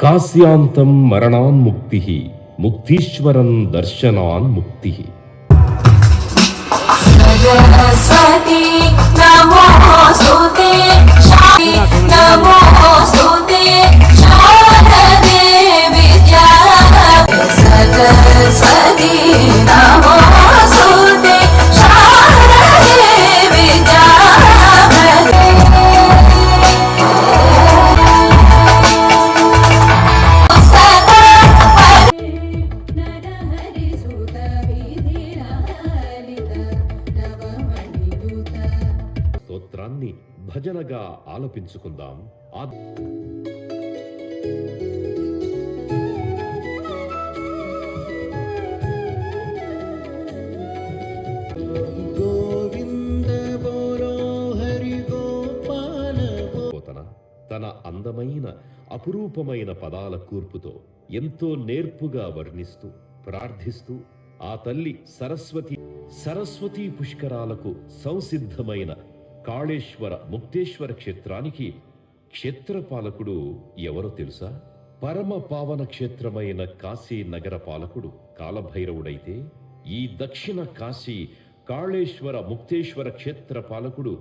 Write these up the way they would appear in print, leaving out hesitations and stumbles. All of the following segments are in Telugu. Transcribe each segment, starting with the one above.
కాశ్యాంతం మరణాన్ముక్తిః ముక్తీశ్వరం దర్శనాన్ముక్తిః. సరస్వతి నమోస్తుతే నమోస్తుతే శారదే విద్యా సరస్వతి నమోస్తుతే శారదే విద్యా స్తోత్రాన్ని భజనగా ఆలపించుకుందాం. తన అందమైన అపురూపమైన పదాల కూర్పుతో ఎంతో నేర్పుగా వర్ణిస్తూ ప్రార్థిస్తూ ఆ తల్లి సరస్వతీ పుష్కరాలకు సంసిద్ధమైన కాళేశ్వర ముక్తేశ్వర క్షేత్రానికి క్షేత్రపాలకుడు ఎవరో తెలుసా? పరమ పావన క్షేత్రమైన కాశీ నగర పాలకుడు కాలభైరవుడైతే, ఈ దక్షిణ కాశీ కాళేశ్వర ముక్తేశ్వర క్షేత్ర పాలకుడు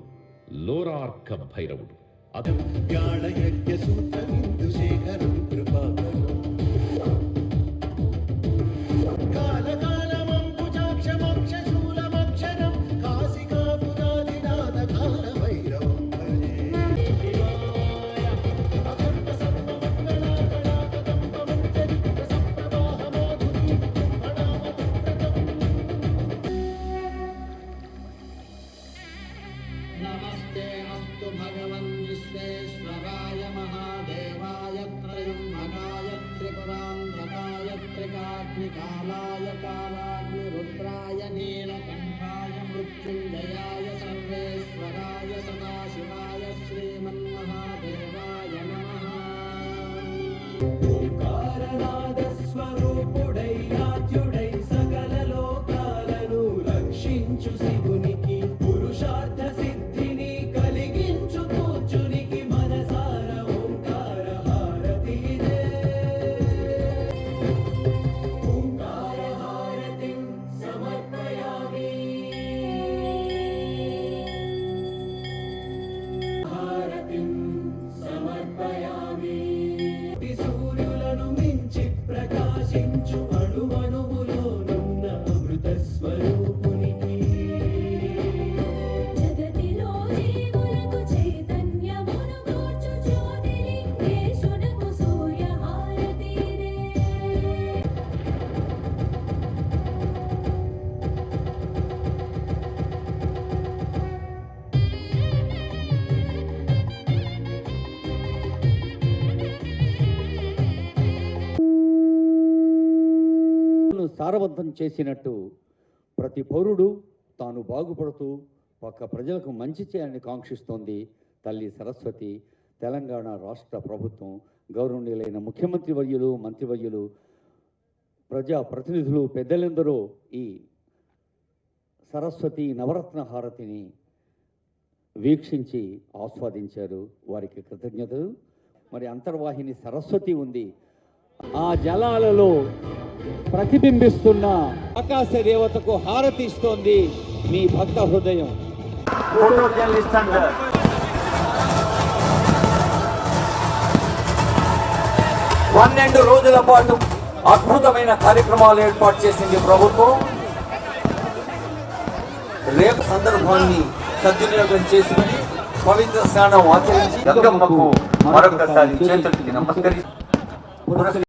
లోరార్క భైరవుడు. नमस्ते अस्तु भगवन् विश्वेश्वराय महादेवाय त्रयम्बकाय त्रिपुरान्धकाय त्रिकाग्निकालाय कालाग्निरुद्राय नीलकण्ठाय मृत्युञ्जयाय सर्वेश्वराय सदाशिवाय श्रीमन्महादेवाय नमः. ఓంకారనాదస్వరూపుడై ఆద్యుడై సకల లోకాలను రక్షించు శివునికి పురుషార్థ సిద్ధిని కలిగించు పూజునికి మనసార ఓంకార హారతి ఇదే. ఓంకార హారతిం సమర్పయామి. హారతిం సమర్పయామి. సూర్యులను మించి ప్రకాశించు అణువణువులోనున్న అమృత స్వరూపునికి. జగతిలో జీవులకు చైతన్యమును కూర్చు జ్యోతిలింగేశునకు సూర్యహారతి ఇదే. సారవంతం చేసినట్టు ప్రతి పౌరుడు తాను బాగుపడుతూ పక్క ప్రజలకు మంచి చేయాలని కాంక్షిస్తోంది తల్లి సరస్వతి. తెలంగాణ రాష్ట్ర ప్రభుత్వం గౌరవనీయులైన ముఖ్యమంత్రి వర్యులు, మంత్రివర్యులు, ప్రజా ప్రతినిధులు, పెద్దలందరూ ఈ సరస్వతి నవరత్న హారతిని వీక్షించి ఆస్వాదించారు. వారికి కృతజ్ఞతలు. మరి అంతర్వాహిని సరస్వతి ఉంది. ఆ జలాలలో ప్రతిబింబిస్తున్న ఆకాశ దేవతకు హారతి ఇస్తోంది మీ భక్త హృదయం. ఫోటో జర్నలిస్ట్ అండ్ 12 రోజుల పాటు అద్భుతమైన కార్యక్రమాలు ఏర్పాటు చేసింది ప్రభుత్వం. రేపు సందర్భాన్ని సద్వినియోగం చేసుకుని పవిత్ర స్నానం ఆచరించి గంగమ్మకు మరొకసారి చేతులకి నమస్కరించి